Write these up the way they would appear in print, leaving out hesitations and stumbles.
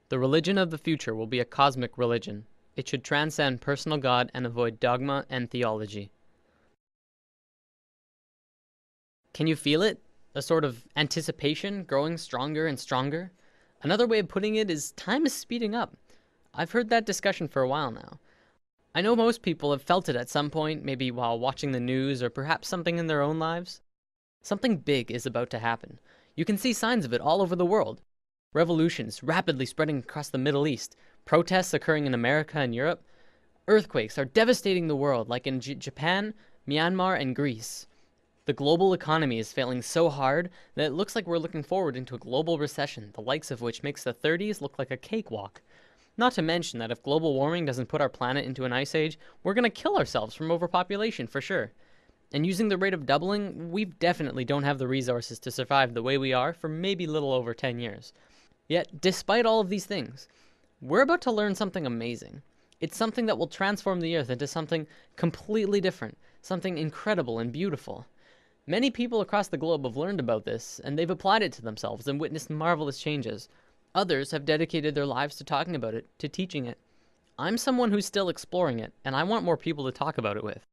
The religion of the future will be a cosmic religion. It should transcend personal God and avoid dogma and theology. Can you feel it? A sort of anticipation growing stronger and stronger? Another way of putting it is time is speeding up. I've heard that discussion for a while now. I know most people have felt it at some point, maybe while watching the news or perhaps something in their own lives. Something big is about to happen. You can see signs of it all over the world. Revolutions rapidly spreading across the Middle East, protests occurring in America and Europe. Earthquakes are devastating the world, like in Japan, Myanmar, and Greece. The global economy is failing so hard that it looks like we're looking forward into a global recession, the likes of which makes the 30s look like a cakewalk. Not to mention that if global warming doesn't put our planet into an ice age, we're going to kill ourselves from overpopulation for sure. And using the rate of doubling, we definitely don't have the resources to survive the way we are for maybe little over 10 years. Yet, despite all of these things, we're about to learn something amazing. It's something that will transform the Earth into something completely different, something incredible and beautiful. Many people across the globe have learned about this, and they've applied it to themselves and witnessed marvelous changes. Others have dedicated their lives to talking about it, to teaching it. I'm someone who's still exploring it, and I want more people to talk about it with.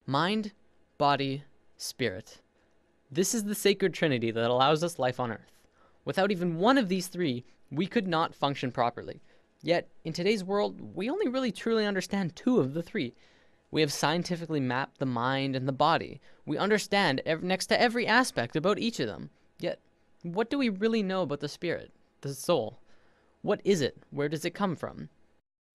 Mind, body, spirit. This is the sacred trinity that allows us life on Earth. Without even one of these three, we could not function properly. Yet, in today's world, we only really truly understand two of the three. We have scientifically mapped the mind and the body. We understand next to every aspect about each of them. Yet, what do we really know about the spirit, the soul? What is it? Where does it come from?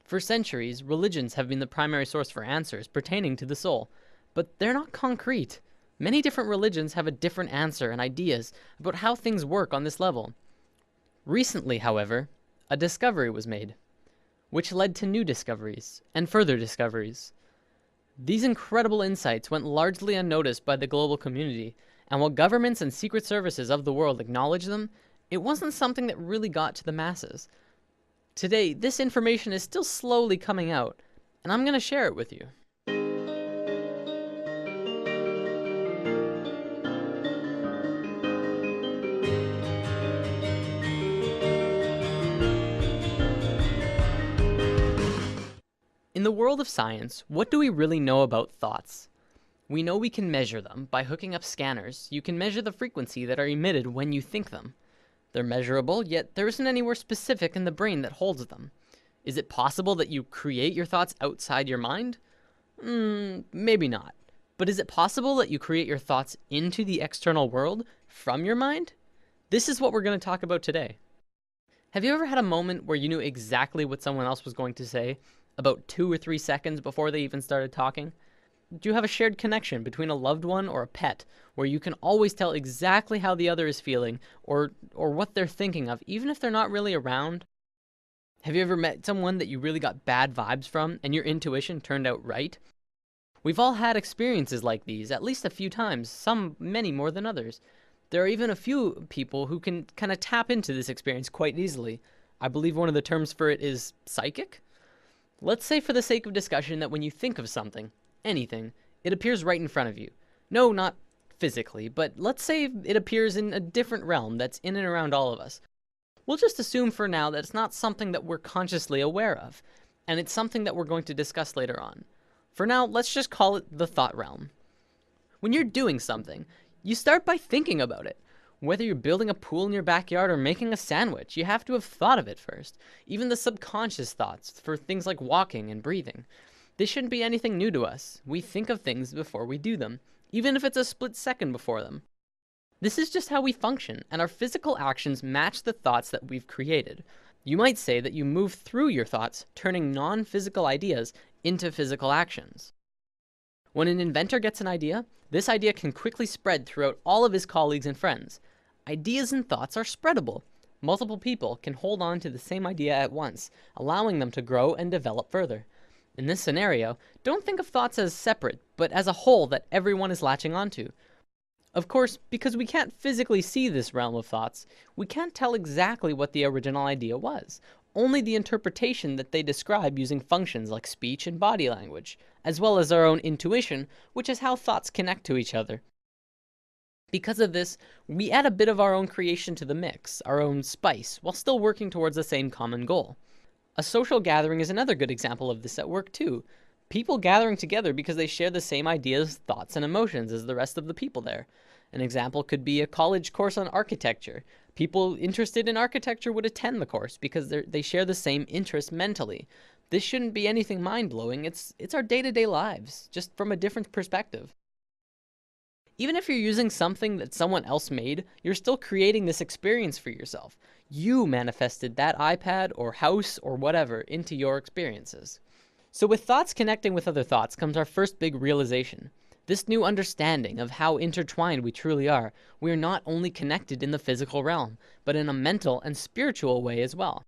For centuries, religions have been the primary source for answers pertaining to the soul, but they're not concrete. Many different religions have a different answer and ideas about how things work on this level. Recently, however, a discovery was made, which led to new discoveries and further discoveries. These incredible insights went largely unnoticed by the global community, and while governments and secret services of the world acknowledged them, it wasn't something that really got to the masses. Today, this information is still slowly coming out, and I'm going to share it with you. In the world of science, what do we really know about thoughts? We know we can measure them. By hooking up scanners, you can measure the frequency that are emitted when you think them. They're measurable, yet there isn't anywhere specific in the brain that holds them. Is it possible that you create your thoughts outside your mind? Maybe not. But is it possible that you create your thoughts into the external world from your mind? This is what we're going to talk about today. Have you ever had a moment where you knew exactly what someone else was going to say, about 2 or 3 seconds before they even started talking? Do you have a shared connection between a loved one or a pet where you can always tell exactly how the other is feeling or what they're thinking of, even if they're not really around? Have you ever met someone that you really got bad vibes from and your intuition turned out right? We've all had experiences like these at least a few times, some many more than others. There are even a few people who can kind of tap into this experience quite easily. I believe one of the terms for it is psychic. Let's say for the sake of discussion that when you think of something, anything, it appears right in front of you. No, not physically, but let's say it appears in a different realm that's in and around all of us. We'll just assume for now that it's not something that we're consciously aware of, and it's something that we're going to discuss later on. For now, let's just call it the thought realm. When you're doing something, you start by thinking about it. Whether you're building a pool in your backyard or making a sandwich, you have to have thought of it first. Even the subconscious thoughts for things like walking and breathing. This shouldn't be anything new to us. We think of things before we do them, even if it's a split second before them. This is just how we function, and our physical actions match the thoughts that we've created. You might say that you move through your thoughts, turning non-physical ideas into physical actions. When an inventor gets an idea, this idea can quickly spread throughout all of his colleagues and friends. Ideas and thoughts are spreadable. Multiple people can hold on to the same idea at once, allowing them to grow and develop further. In this scenario, don't think of thoughts as separate, but as a whole that everyone is latching onto. Of course, because we can't physically see this realm of thoughts, we can't tell exactly what the original idea was, only the interpretation that they describe using functions like speech and body language, as well as our own intuition, which is how thoughts connect to each other. Because of this, we add a bit of our own creation to the mix, our own spice, while still working towards the same common goal. A social gathering is another good example of this at work too. People gathering together because they share the same ideas, thoughts, and emotions as the rest of the people there. An example could be a college course on architecture. People interested in architecture would attend the course because they share the same interests mentally. This shouldn't be anything mind-blowing. It's our day-to-day lives, just from a different perspective. Even if you're using something that someone else made, you're still creating this experience for yourself. You manifested that iPad or house or whatever into your experiences. So with thoughts connecting with other thoughts comes our first big realization. This new understanding of how intertwined we truly are. We are not only connected in the physical realm, but in a mental and spiritual way as well.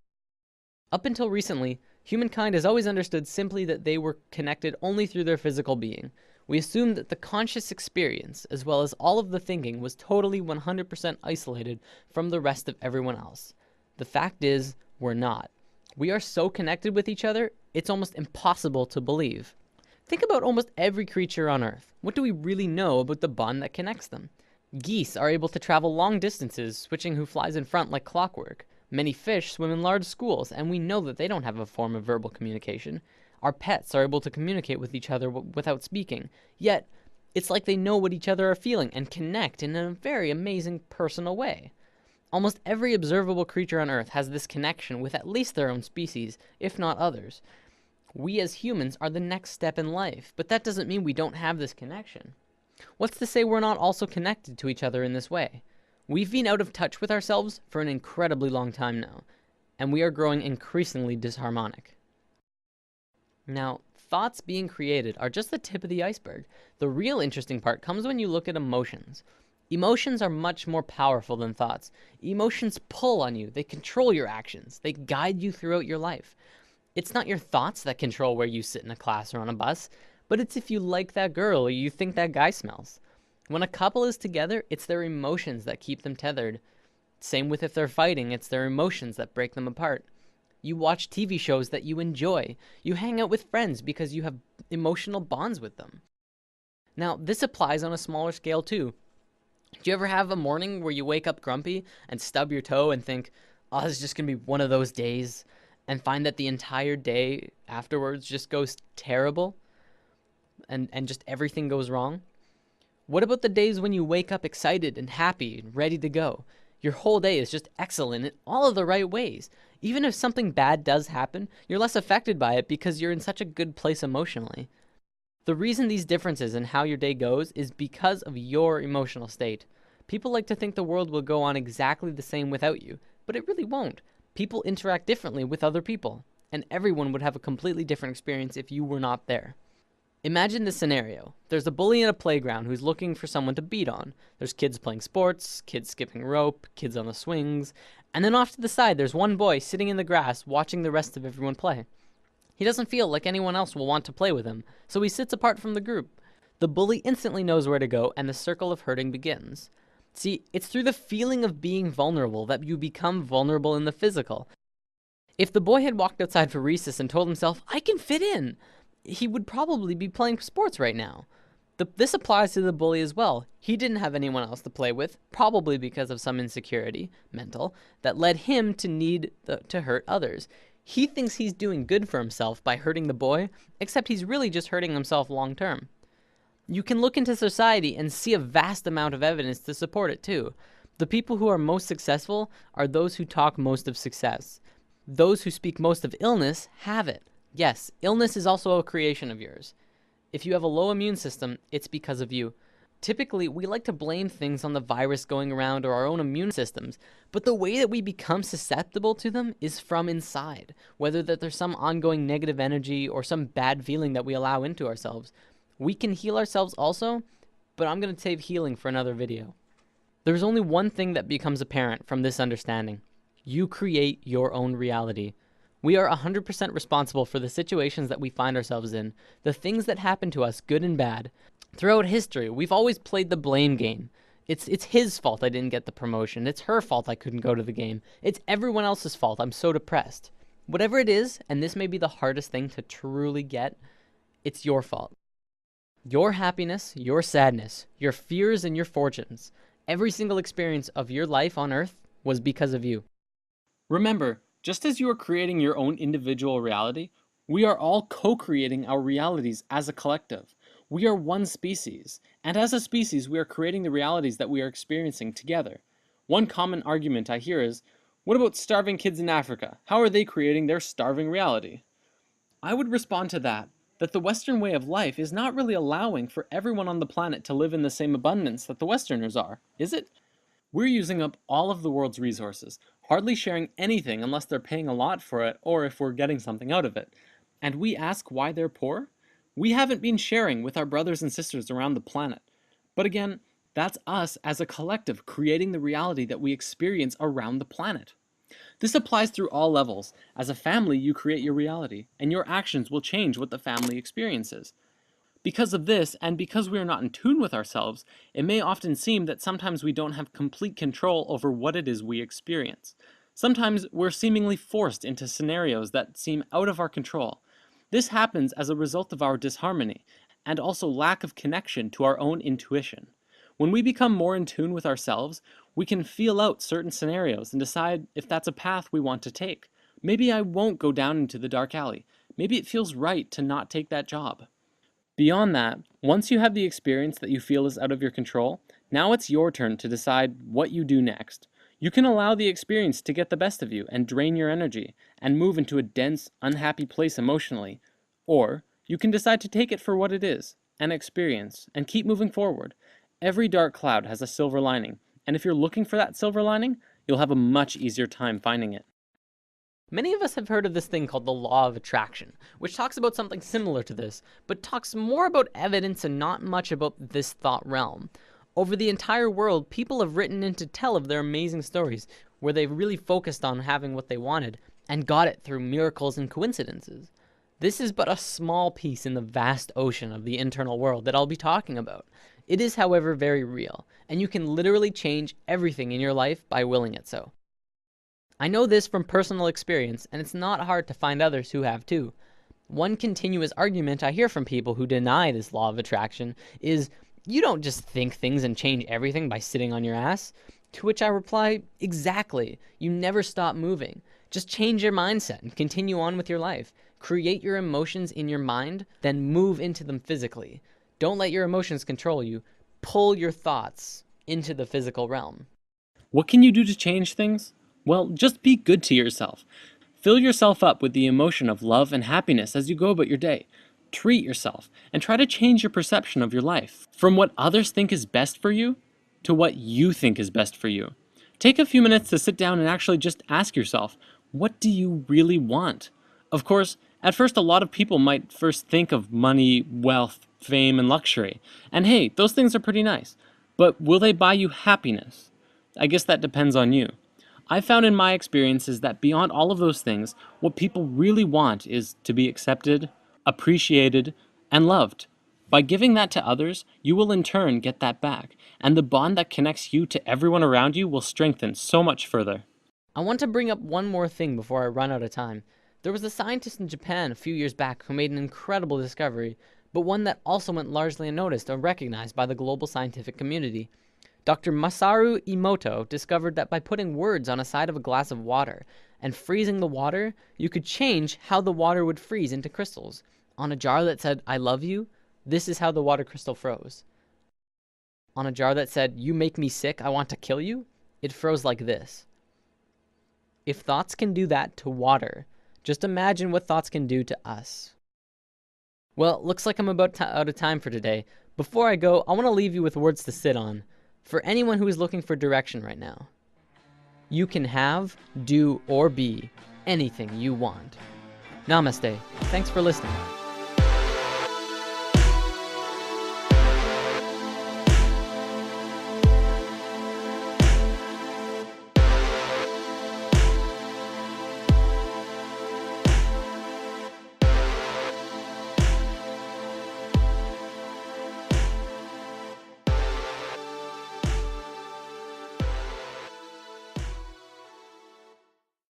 Up until recently, humankind has always understood simply that they were connected only through their physical being. We assumed that the conscious experience, as well as all of the thinking, was totally 100% isolated from the rest of everyone else. The fact is, we're not. We are so connected with each other, it's almost impossible to believe. Think about almost every creature on Earth. What do we really know about the bond that connects them? Geese are able to travel long distances, switching who flies in front like clockwork. Many fish swim in large schools, and we know that they don't have a form of verbal communication. Our pets are able to communicate with each other without speaking. Yet, it's like they know what each other are feeling and connect in a very amazing personal way. Almost every observable creature on Earth has this connection with at least their own species, if not others. We as humans are the next step in life, but that doesn't mean we don't have this connection. What's to say we're not also connected to each other in this way? We've been out of touch with ourselves for an incredibly long time now, and we are growing increasingly disharmonic. Now, thoughts being created are just the tip of the iceberg. The real interesting part comes when you look at emotions. Emotions are much more powerful than thoughts. Emotions pull on you, they control your actions, they guide you throughout your life. It's not your thoughts that control where you sit in a class or on a bus, but it's if you like that girl or you think that guy smells. When a couple is together, it's their emotions that keep them tethered. Same with if they're fighting, it's their emotions that break them apart. You watch TV shows that you enjoy. You hang out with friends because you have emotional bonds with them. Now, this applies on a smaller scale too. Do you ever have a morning where you wake up grumpy and stub your toe and think, oh, this is just going to be one of those days, and find that the entire day afterwards just goes terrible and just everything goes wrong? What about the days when you wake up excited and happy and ready to go? Your whole day is just excellent in all of the right ways. Even if something bad does happen, you're less affected by it because you're in such a good place emotionally. The reason these differences in how your day goes is because of your emotional state. People like to think the world will go on exactly the same without you, but it really won't. People interact differently with other people, and everyone would have a completely different experience if you were not there. Imagine this scenario. There's a bully in a playground who's looking for someone to beat on. There's kids playing sports, kids skipping rope, kids on the swings, and then off to the side there's one boy sitting in the grass watching the rest of everyone play. He doesn't feel like anyone else will want to play with him, so he sits apart from the group. The bully instantly knows where to go, and the circle of hurting begins. See, it's through the feeling of being vulnerable that you become vulnerable in the physical. If the boy had walked outside for recess and told himself, I can fit in, he would probably be playing sports right now. This applies to the bully as well. He didn't have anyone else to play with, probably because of some insecurity, mental, that led him to need to hurt others. He thinks he's doing good for himself by hurting the boy, except he's really just hurting himself long term. You can look into society and see a vast amount of evidence to support it too. The people who are most successful are those who talk most of success. Those who speak most of illness have it. Yes, illness is also a creation of yours. If you have a low immune system, it's because of you. Typically, we like to blame things on the virus going around or our own immune systems, but the way that we become susceptible to them is from inside, whether that there's some ongoing negative energy or some bad feeling that we allow into ourselves. We can heal ourselves also, but I'm going to save healing for another video. There's only one thing that becomes apparent from this understanding. You create your own reality. We are 100% responsible for the situations that we find ourselves in, the things that happen to us, good and bad. Throughout history, we've always played the blame game. It's his fault I didn't get the promotion. It's her fault I couldn't go to the game. It's everyone else's fault I'm so depressed. Whatever it is, and this may be the hardest thing to truly get, it's your fault. Your happiness, your sadness, your fears and your fortunes, Every single experience of your life on Earth was because of you. Remember, just as you are creating your own individual reality, we are all co-creating our realities as a collective. We are one species, and as a species we are creating the realities that we are experiencing together. One common argument I hear is, what about starving kids in Africa? How are they creating their starving reality? I would respond to that the Western way of life is not really allowing for everyone on the planet to live in the same abundance that the Westerners are, is it? We're using up all of the world's resources, hardly sharing anything unless they're paying a lot for it or if we're getting something out of it. And we ask why they're poor? We haven't been sharing with our brothers and sisters around the planet. But again, that's us as a collective creating the reality that we experience around the planet. This applies through all levels. As a family, you create your reality, and your actions will change what the family experiences. Because of this, and because we are not in tune with ourselves, it may often seem that sometimes we don't have complete control over what it is we experience. Sometimes we're seemingly forced into scenarios that seem out of our control. This happens as a result of our disharmony, and also lack of connection to our own intuition. When we become more in tune with ourselves, we can feel out certain scenarios and decide if that's a path we want to take. Maybe I won't go down into the dark alley. Maybe it feels right to not take that job. Beyond that, once you have the experience that you feel is out of your control, now it's your turn to decide what you do next. You can allow the experience to get the best of you and drain your energy, and move into a dense, unhappy place emotionally. Or, you can decide to take it for what it is, an experience, and keep moving forward. Every dark cloud has a silver lining, and if you're looking for that silver lining, you'll have a much easier time finding it. Many of us have heard of this thing called the law of attraction, which talks about something similar to this, but talks more about evidence and not much about this thought realm. Over the entire world, people have written in to tell of their amazing stories, where they really focused on having what they wanted, and got it through miracles and coincidences. This is but a small piece in the vast ocean of the internal world that I'll be talking about. It is, however, very real, and you can literally change everything in your life by willing it so. I know this from personal experience, and it's not hard to find others who have too. One continuous argument I hear from people who deny this law of attraction is, you don't just think things and change everything by sitting on your ass. To which I reply, exactly. You never stop moving. Just change your mindset and continue on with your life. Create your emotions in your mind, then move into them physically. Don't let your emotions control you. Pull your thoughts into the physical realm. What can you do to change things? Well, just be good to yourself. Fill yourself up with the emotion of love and happiness as you go about your day. Treat yourself, and try to change your perception of your life, from what others think is best for you, to what you think is best for you. Take a few minutes to sit down and actually just ask yourself, what do you really want? Of course, at first a lot of people might first think of money, wealth, fame, and luxury. And hey, those things are pretty nice. But will they buy you happiness? I guess that depends on you. I've found in my experiences that beyond all of those things, what people really want is to be accepted, appreciated, and loved. By giving that to others, you will in turn get that back, and the bond that connects you to everyone around you will strengthen so much further. I want to bring up one more thing before I run out of time. There was a scientist in Japan a few years back who made an incredible discovery, but one that also went largely unnoticed or recognized by the global scientific community. Dr. Masaru Emoto discovered that by putting words on a side of a glass of water and freezing the water, you could change how the water would freeze into crystals. On a jar that said, "I love you," this is how the water crystal froze. On a jar that said, "You make me sick, I want to kill you," it froze like this. If thoughts can do that to water, just imagine what thoughts can do to us. Well, looks like I'm about out of time for today. Before I go, I want to leave you with words to sit on. For anyone who is looking for direction right now, you can have, do, or be anything you want. Namaste. Thanks for listening.